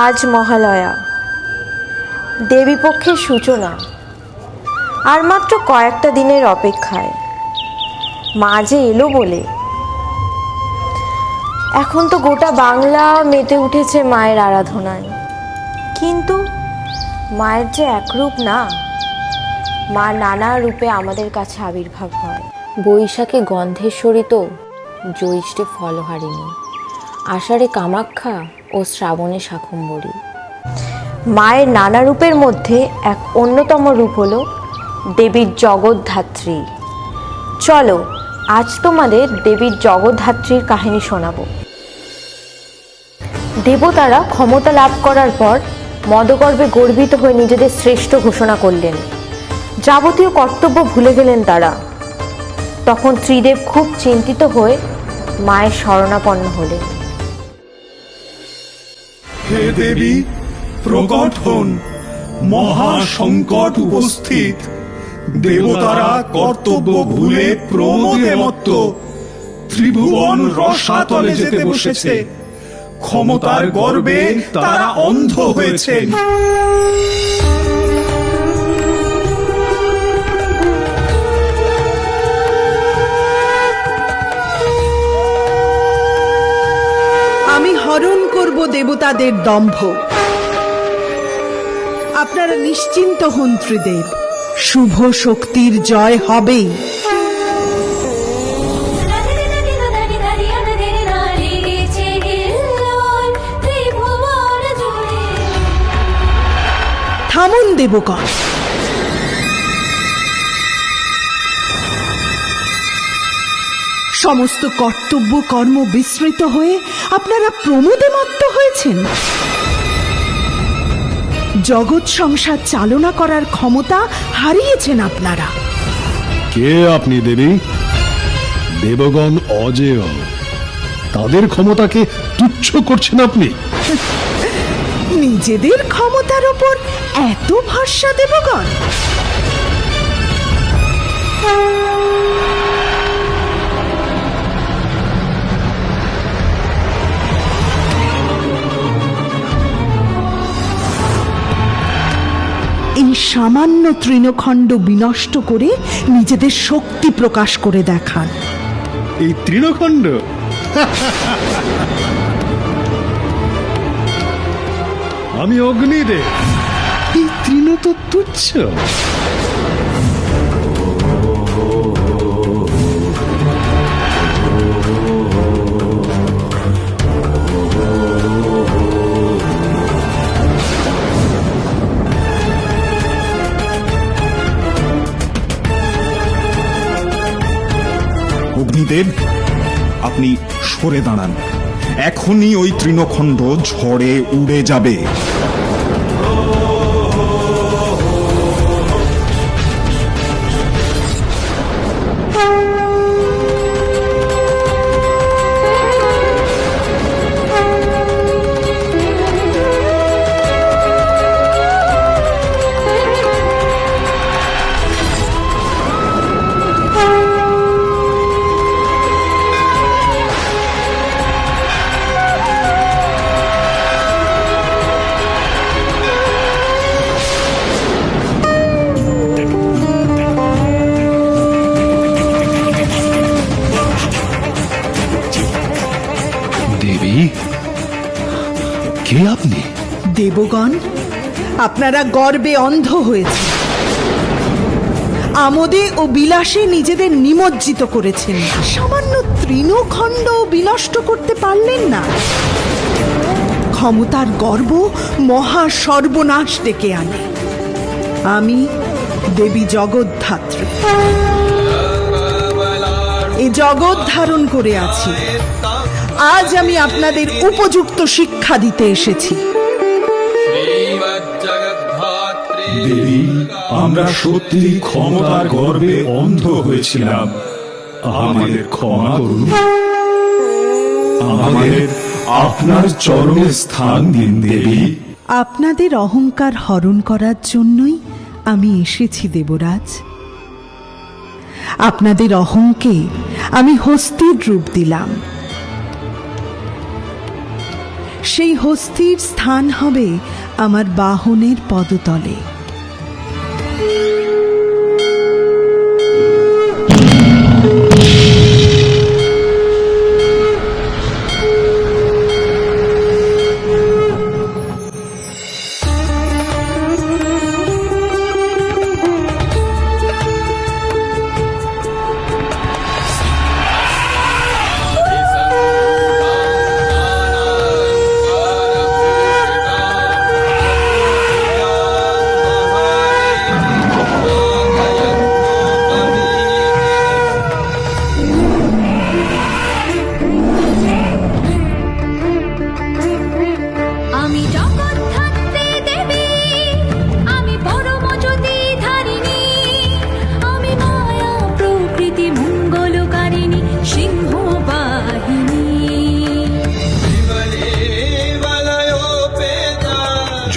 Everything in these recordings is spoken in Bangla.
আজ মহালয়া, দেবীপক্ষের সূচনা। আর মাত্র কয়েকটা দিনের অপেক্ষায় মা যে এলো বলে। এখন তো গোটা বাংলা মেতে উঠেছে মায়ের আরাধনায়। কিন্তু মায়ের যে একরূপ না, মা নানা রূপে আমাদের কাছে আবির্ভাব হয়। বৈশাখে গন্ধেশ্বরী তো জ্যৈষ্ঠে ফলহারিণী, আষাঢ়ে কামাখ্যা ও শ্রাবণে শাকম্ভরী। মায়ের নানা রূপের মধ্যে এক অন্যতম রূপ হলো দেবীর জগদ্ধাত্রী। চলো আজ তোমাদের দেবীর জগদ্ধাত্রীর কাহিনী শোনাবো। দেবতারা ক্ষমতা লাভ করার পর মদগর্বে গর্বিত হয়ে নিজেদের শ্রেষ্ঠ ঘোষণা করলেন। যাবতীয় কর্তব্য ভুলে গেলেন তারা। তখন ত্রিদেব খুব চিন্তিত হয়ে মায়ের শরণাপন্ন হলেন। হে দেবী, প্রকট হন, মহা সংকট উপস্থিত। দেবতারা কর্তব্য ভুলে প্রমোদে মত্ত ত্রিভুবন রসাতলে যেতে বসেছে। ক্ষমতার গর্বে তারা অন্ধ হয়েছে। আমি হরণ করব দেবতাদের দম্ভ। আপনারা নিশ্চিন্ত হন ত্রিদেব, শুভ শক্তির জয় হবেই। থামুন দেবগণ, সমস্ত কর্তব্য কর্ম বিস্মৃত হয়ে আপনারা প্রমোদে মত্ত হয়েছেন। জগৎ সংসার চালনা করার ক্ষমতা হারিয়েছেন আপনারা। কে আপনি দেবী? দেবগণ অজেয়, তাদের ক্ষমতাকে তুচ্ছ করছেন আপনি। নিজেদের ক্ষমতার ওপর এত ভরসা দেবগণ? এই সামান্য তৃণখণ্ড বিনষ্ট করে নিজেদের শক্তি প্রকাশ করে দেখান। এই তৃণখণ্ড? আমি অগ্নিদেব, এই তৃণ তো তুচ্ছ। অগ্নিদেব, আপনি সরে দাঁড়ান। এখনই ওই তৃণখণ্ড ঝড়ে উড়ে যাবে। দেবী, কে আপনি? দেবগণ, আপনারা গর্বে অন্ধ হয়েছে, আমোদে ও বিলাসে নিজেদের নিমজ্জিত করেছেন। সামান্য তৃণখণ্ড বিনষ্ট করতে পারলেন না। ক্ষমতার গর্ব মহা সর্বনাশ ডেকে আনে। আমি দেবী জগদ্ধাত্রী, এ জগৎ ধারণ করে আছি। আজ আমি আপনাদের উপযুক্ত শিক্ষা দিতে এসেছি। দেবী, আমরা সত্যি ক্ষমতার গর্বে অন্ধ হয়েছিলাম। আমাদের ক্ষমা করুন। আমাদের আপনার চরণে স্থান দিন দেবী। আপনাদের অহংকার হরণ করার জন্যই আমি এসেছি দেবরাজ। আপনাদের অহংকে আমি হস্তির রূপ দিলাম। সেই হস্তির স্থান হবে আমার বাহনের পদতলে।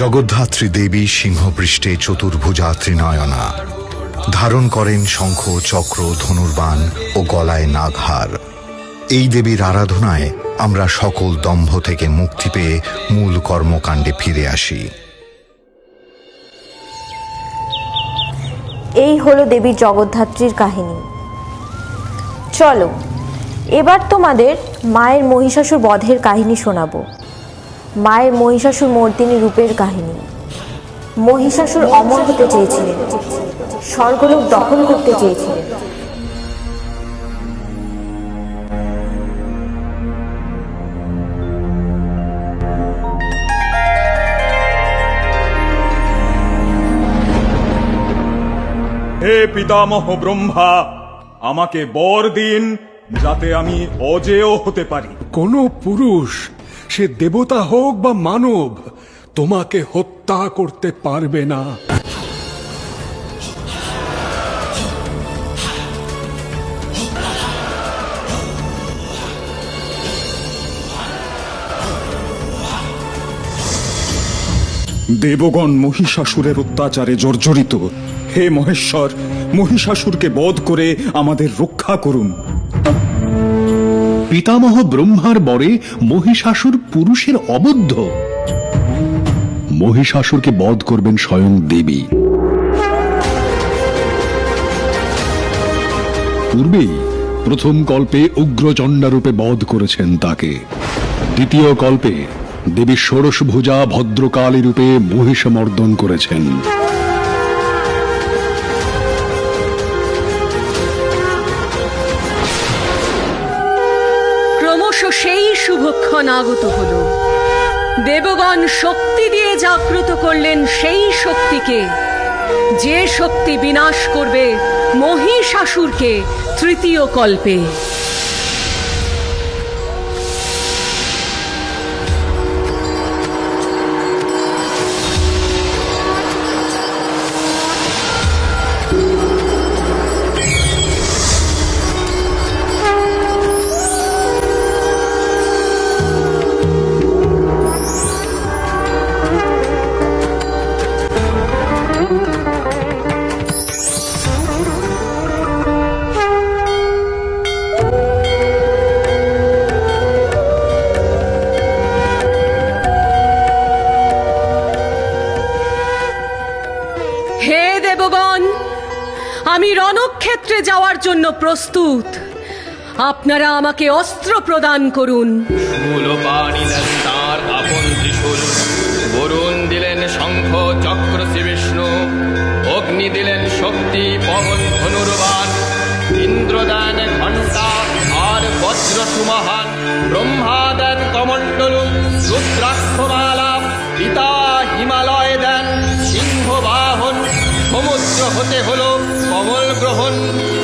জগদ্ধাত্রী দেবী সিংহপৃষ্ঠে চতুর্ভুজা ত্রিনয়না, ধারণ করেন শঙ্খ, চক্র, ধনুর্বাণ ও গলায় নাগহার। এই দেবীর আরাধনায় আমরা সকল দম্ভ থেকে মুক্তি পেয়ে মূল কর্মকাণ্ডে ফিরে আসি। এই হলো দেবী জগদ্ধাত্রীর কাহিনী। চলো এবার তোমাদের মায়ের মহিষাসুর বধের কাহিনী শোনাবো। মায়ের মহিষাসুর মর্দিনী রূপের কাহিনী। মহিষাসুর অমর হতে চেয়েছিলেন, স্বর্গলোক দখল করতে চেয়েছিলেন। হে পিতামহ ব্রহ্মা, আমাকে বর দিন যাতে আমি অজেয় হতে পারি। কোন পুরুষ, সে দেবতা হোক বা মানব, তোমাকে হত্যা করতে পারবে না। দেবগণ মহিষাসুরের অত্যাচারে জর্জরিত। হে মহেশ্বর, মহিষাসুরকে বধ করে আমাদের রক্ষা করুন। পিতামহ ব্রহ্মার বরে মহিষাসুর পুরুষের অবদ্ধ। মহিষাসুরকে বধ করবেন স্বয়ং দেবী। পূর্বেই প্রথম কল্পে উগ্রচণ্ডা রূপে বধ করেছেন তাকে। দ্বিতীয় কল্পে দেবী ষোড়শভুজা ভদ্রকালী রূপে মহিষমর্দন করেছেন। ক্রমশ সেই শুভক্ষণ আগত হল। দেবগণ শক্তি দিয়ে জাগ্রত করলেন সেই শক্তিকে, যে শক্তি বিনাশ করবে মহিষাসুরকে তৃতীয় কল্পে। হে দেবগণ, আমি রণক্ষেত্রে যাওয়ার জন্য প্রস্তুত। আপনারা আমাকে অস্ত্র প্রদান করুন। শূলপাণি দেন তার আপন ত্রিশূল, বরুণ দিলেন শঙ্খ চক্র শ্রীবিষ্ণু, অগ্নি দিলেন শক্তি পবন ধনুর্বাণ, ইন্দ্র দেন ঘণ্টা আর বজ্র সুমহান, ব্রহ্মা দেন কমণ্ডলু রুদ্রাক্ষমালা, পিতা হিমালয় দেন সিংহ বাহন, সমুদ্র হতে হলো কমল গ্রহণ,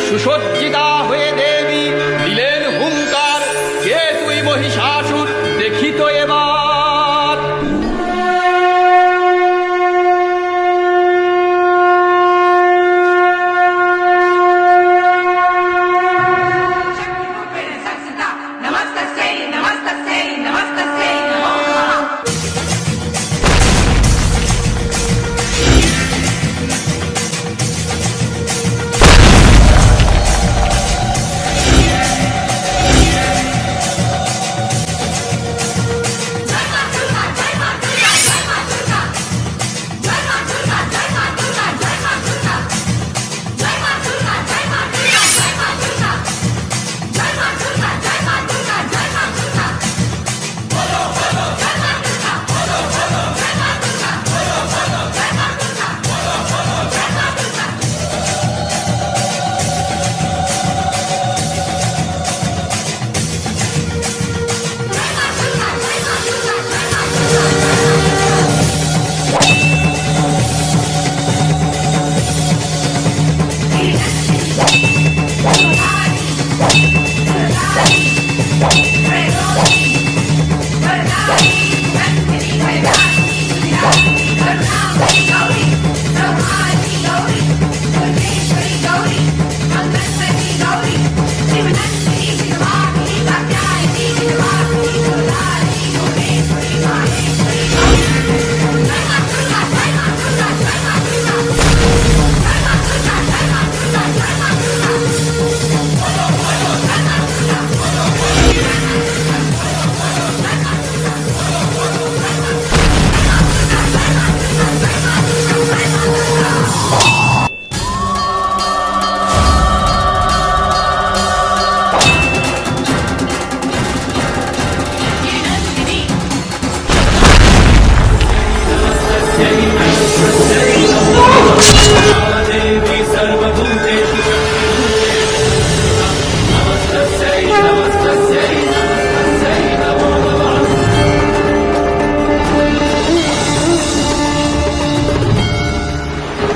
সুসজ্জিতা হয়ে দেবী দিলেন হুঙ্কার, কে তুই মহিষাসুর দেখিত এবার।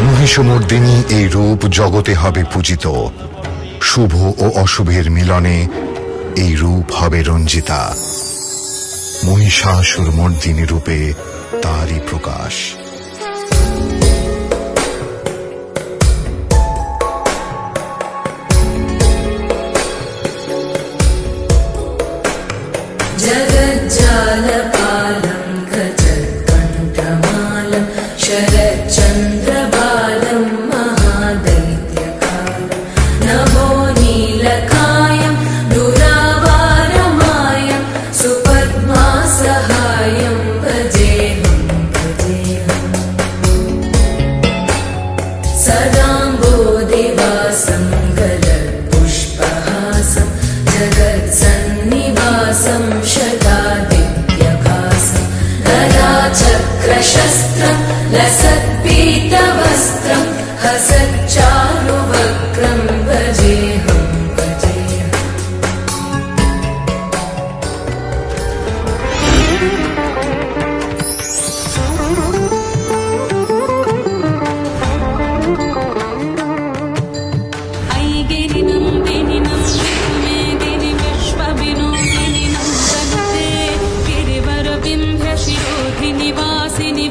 মহিষমর্দিনী এই রূপ জগতে হবে পূজিত, শুভ ও অশুভের মিলনে এই রূপ হবে রঞ্জিতা। মহিষাসুর মর্দিনী রূপে তারই প্রকাশ। जगज्जालपालं गजकण्ठमालं शरच्चन्द्रबालं महादैत्यकालं नभो नीलकायं दुरावारमायं सुपद्मासहायं भजेऽहं भजेऽहम् सदाम्बोधिवासं गलत्पुष्पहासं जगत्सन्निवासं शतादित्यभासं गदाचक्रशस्त्रं लसत्पीतवस्त्रं हसच्चारुवक्त्रं भजेऽहं भजेऽहम् ऐगिरिनन्दिनि नन्दिनि विश्वविनोदिनि नन्दनते गिरिवरविन्ध्यशिरोधिनि वासिनि